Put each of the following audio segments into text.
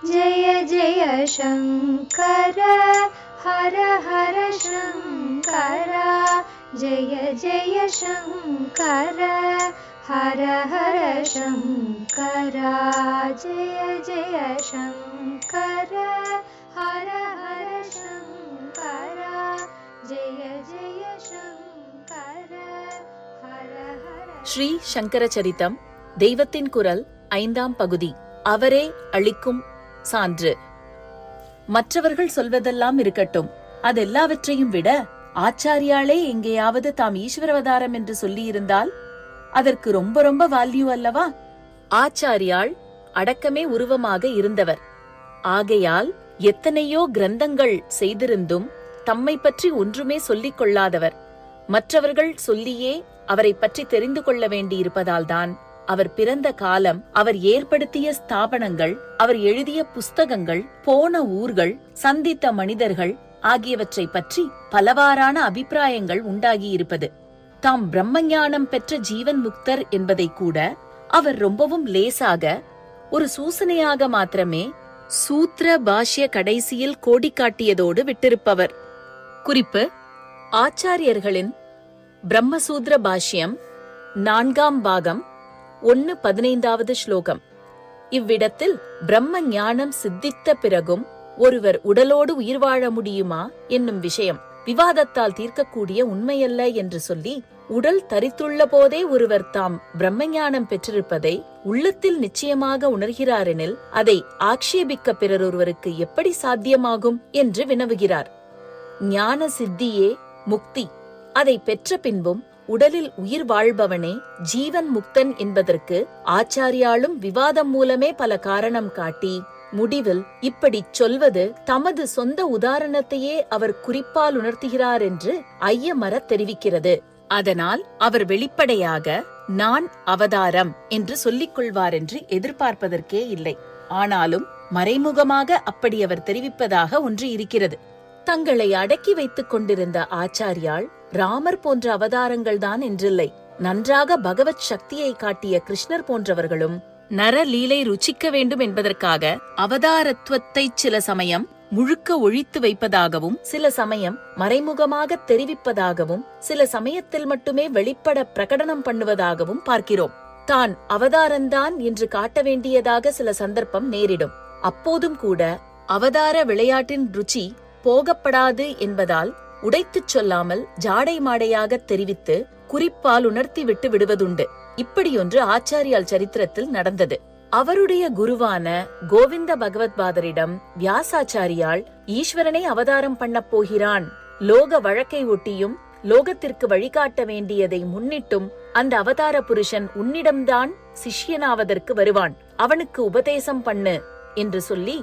जय जय शङ्कर हर हर शङ्कर जय जय शङ्कर हर हर शङ्कर जय जय शङ्कर हर हर शङ्कर जय जय शङ्कर हर हर. ஸ்ரீ சங்கர சரிதம் தெய்வத்தின் குரல் 5ஆம் பகுதி. அவரே அளிக்கும் சான்று. மற்றவர்கள் சொல்வதெல்லாம் இருக்கட்டும், அதெல்லாவற்றையும் விட ஆச்சாரியாளே எங்கேயாவது தாம் ஈஸ்வரவதாரம் என்று சொல்லியிருந்தால் அதற்கு ரொம்ப ரொம்ப வேல்யூ அல்லவா? ஆச்சாரியாள் அடக்கமே உருவமாக இருந்தவர். ஆகையால் எத்தனையோ கிரந்தங்கள் செய்திருந்தும் தம்மை பற்றி ஒன்றுமே சொல்லிக் கொள்ளாதவர். மற்றவர்கள் சொல்லியே அவரை பற்றி தெரிந்து கொள்ள வேண்டியிருப்பதால்தான் அவர் பிறந்த காலம், அவர் ஏற்படுத்திய ஸ்தாபனங்கள், அவர் எழுதிய புஸ்தகங்கள், போன ஊர்கள், சந்தித்த மனிதர்கள் ஆகியவற்றை பற்றி பலவாறான அபிப்பிராயங்கள் உண்டாகியிருப்பது. தாம் பிரம்மஞானம் பெற்ற ஜீவன் முக்தர் என்பதை கூட அவர் ரொம்பவும் லேசாக ஒரு சூசனையாக மாத்திரமே சூத்ர பாஷ்ய கடைசியில் கோடி காட்டியதோடு விட்டிருப்பவர். குறிப்பு: ஆச்சாரியர்களின் பிரம்மசூத்ர பாஷ்யம் 4ஆம் பாகம் 1:15 ஸ்லோகம். இவ்விடத்தில் பிரம்ம ஞானம் சித்தித்த பிறகும் ஒருவர் உடலோடு உயிர் வாழ முடியுமா என்னும் விஷயம் விவாதத்தால் தீர்க்கக்கூடிய உண்மையல்ல என்று சொல்லி, உடல் தரித்துள்ள போதே ஒருவர் தாம் பிரம்மஞானம் பெற்றிருப்பதை உள்ளத்தில் நிச்சயமாக உணர்கிறாரெனில் அதை ஆக்ஷேபிக்க பிறரொருவருக்கு எப்படி சாத்தியமாகும் என்று வினவுகிறார். ஞான சித்தியே முக்தி. அதை பெற்ற பின்பும் உடலில் உயிர் வாழ்பவனே ஜீவன் முக்தன் என்பதற்கு ஆச்சாரியாலும் விவாதம் மூலமே பல காரணம் காட்டி, முடிவில் இப்படி சொல்வது தமது சொந்த உதாரணத்தையே அவர் குறிப்பால் உணர்த்துகிறார் என்று ஐயமற தெரிவிக்கிறது. அதனால் அவர் வெளிப்படையாக நான் அவதாரம் என்று சொல்லிக் கொள்வார் என்று எதிர்பார்ப்பதற்கே இல்லை. ஆனாலும் மறைமுகமாக அப்படி அவர் தெரிவிப்பதாக ஒன்று இருக்கிறது. தங்களை அடக்கி வைத்துக் கொண்டிருந்த ஆச்சாரியாள் ராமர் போன்ற அவதாரங்கள்தான் என்றில்லை. நன்றாக பகவத் சக்தியை காட்டிய கிருஷ்ணர் போன்றவர்களும் நரலீலை ருச்சிக்க வேண்டும் என்பதற்காக அவதாரத்துவத்தை சில சமயம் முழுக்க ஒழித்து வைப்பதாகவும், சில சமயம் மறைமுகமாக தெரிவிப்பதாகவும், சில சமயத்தில் மட்டுமே வெளிப்பட பிரகடனம் பண்ணுவதாகவும் பார்க்கிறோம். தான் அவதாரந்தான் என்று காட்ட வேண்டியதாக சில சந்தர்ப்பம் நேரிடும். அப்போதும் கூட அவதார விளையாட்டின் ருச்சி போகப்படாது என்பதால் உடைத்துச் சொல்லாமல் ஜாடை மாடையாக தெரிவித்து குறிப்பால் உணர்த்தி விட்டு விடுவதுண்டு. இப்படியொன்று ஆச்சாரியால் சரித்திரத்தில் நடந்தது. அவருடைய குருவான கோவிந்த பகவத்பாதரிடம் வியாசாச்சாரியால் ஈஸ்வரனை அவதாரம் பண்ணப் போகிறான், லோக வழக்கை ஒட்டியும் லோகத்திற்கு வழிகாட்ட வேண்டியதை முன்னிட்டும் அந்த அவதார புருஷன் உன்னிடம்தான் சிஷ்யனாவதற்கு வருவான், அவனுக்கு உபதேசம் பண்ணு என்று சொல்லி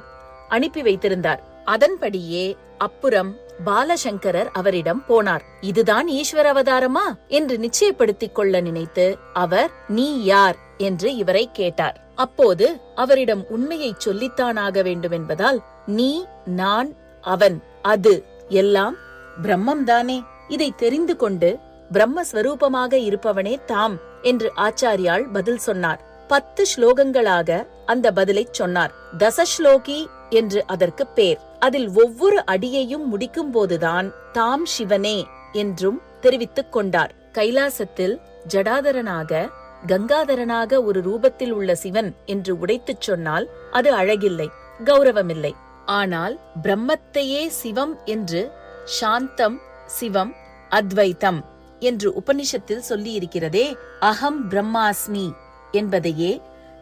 அனுப்பி வைத்திருந்தார். அதன்படியே அப்புறம் பாலசங்கரர் அவரிடம் போனார். இதுதான் ஈஸ்வர அவதாரமா என்று நிச்சயப்படுத்திக் கொள்ள நினைத்து அவர் நீ யார் என்று இவரை கேட்டார். அப்போது அவரிடம் உண்மையை சொல்லித்தானாக வேண்டும் என்பதால் நீ, நான், அவன், அது எல்லாம் பிரம்மம்தானே, இதை தெரிந்து கொண்டு பிரம்மஸ்வரூபமாக இருப்பவனே தாம் என்று ஆச்சாரியால் பதில் சொன்னார். 10 ஸ்லோகங்களாக அந்த பதிலை சொன்னார். தசஸ்லோகி என்று அதற்கு பேர். அதில் ஒவ்வொரு அடியையும் முடிக்கும் போதுதான் தாம் சிவனே என்றும் தெரிவித்துக் கொண்டார். கைலாசத்தில் ஜடாதரனாக கங்காதரனாக ஒரு ரூபத்தில் உள்ள சிவன் என்று உடைத்துச் சொன்னால் அது அழகில்லை, கௌரவமில்லை. ஆனால் பிரம்மத்தையே சிவம் என்று சாந்தம் சிவம் அத்வைத்தம் என்று உபனிஷத்தில் சொல்லியிருக்கிறதே, அகம் பிரம்மாஸ்மி என்பதையே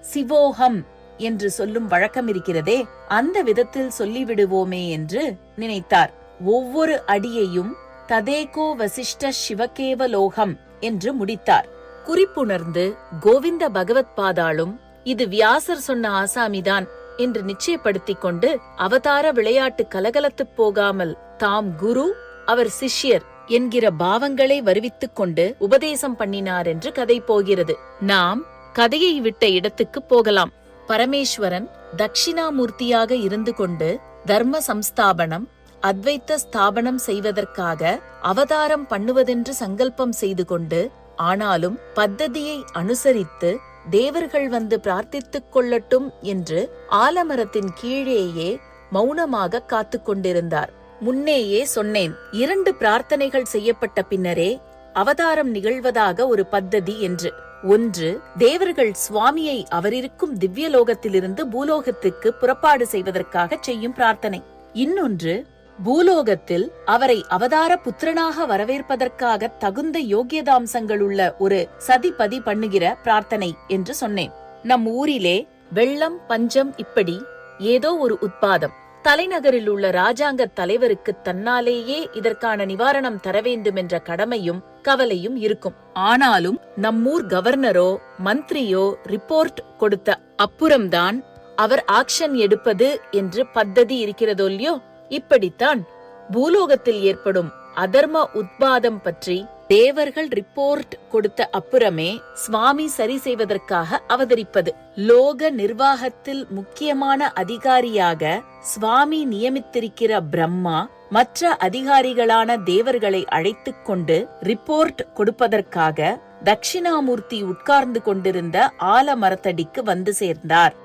சிவோகம் என்று சொல்லும் வழக்கம் இருக்கிறதே, அந்த விதத்தில் சொல்லிவிடுவோமே என்று நினைத்தார். ஒவ்வொரு அடியையும் ததேகோ வசிஷ்ட சிவகேவலோகம் என்று முடித்தார். குறிப்புணர்ந்து கோவிந்த பகவத்பாதாளும் இது வியாசர் சொன்ன ஆசாமிதான் என்று நிச்சயப்படுத்திக் கொண்டு அவதார விளையாட்டு கலகலத்துப் போகாமல் தாம் குரு, அவர் சிஷ்யர் என்கிற பாவங்களை வருவித்துக் கொண்டு உபதேசம் பண்ணினார் என்று கதை போகிறது. நாம் கதையை விட்ட இடத்துக்கு போகலாம். பரமேஸ்வரன் தட்சிணாமூர்த்தியாக இருந்து கொண்டு தர்ம சம்ஸ்தாபனம், அத்வைத்த ஸ்தாபனம் செய்வதற்காக அவதாரம் பண்ணுவதென்று சங்கல்பம் செய்து கொண்டு, ஆனாலும் பத்ததியை அனுசரித்து தேவர்கள் வந்து பிரார்த்தித்துக் கொள்ளட்டும் என்று ஆலமரத்தின் கீழேயே மௌனமாக காத்து கொண்டிருந்தார். முன்னேயே சொன்னேன், 2 பிரார்த்தனைகள் செய்யப்பட்ட பின்னரே அவதாரம் நிகழ்வதாக ஒரு பத்ததி என்று. ஒன்று, தேவர்கள் சுவாமியை அவரிருக்கும் திவ்யலோகத்திலிருந்து பூலோகத்துக்கு புறப்பாடு செய்வதற்காக செய்யும் பிரார்த்தனை. இன்னொன்று, பூலோகத்தில் அவரை அவதார புத்திரனாக வரவேற்பதற்காக தகுந்த யோகியதாம்சங்கள் உள்ள ஒரு சதிபதி பண்ணுகிற பிரார்த்தனை என்று சொன்னேன். நம் ஊரிலே வெள்ளம், பஞ்சம், இப்படி ஏதோ ஒரு உட்பாதம். தலைநகரில் உள்ள ராஜாங்க தலைவருக்கு தன்னாலேயே இதற்கான நிவாரணம் தர வேண்டும் என்ற கடமையும் கவலையும் இருக்கும். ஆனாலும் நம்மூர் கவர்னரோ மந்திரியோ ரிப்போர்ட் கொடுத்த அப்புறம்தான் அவர் ஆக்ஷன் எடுப்பது என்று பத்ததி இருக்கிறதோ இல்லையோ, இப்படித்தான் பூலோகத்தில் ஏற்படும் அதர்ம உத்பாதம் பற்றி தேவர்கள் ரிப்போர்ட் கொடுத்த அப்புறமே சுவாமி சரி செய்வதற்காக அவதரிப்பது. லோக நிர்வாகத்தில் முக்கியமான அதிகாரியாக சுவாமி நியமித்திருக்கிற பிரம்மா மற்ற அதிகாரிகளான தேவர்களை அழைத்துக் கொண்டு ரிப்போர்ட் கொடுப்பதற்காக தட்சிணாமூர்த்தி உட்கார்ந்து கொண்டிருந்த ஆலமரத்தடிக்கு வந்து சேர்ந்தார்.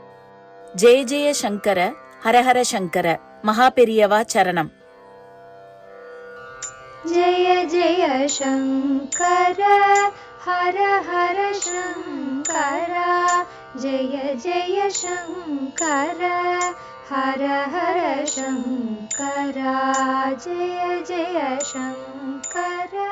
ஜெய ஜெய சங்கர, ஹரஹர சங்கர, மகாபெரியவா சரணம். जय जय शंकर हर हर शंकर, जय जय शंकर हर हर शंकर, जय जय शंकर.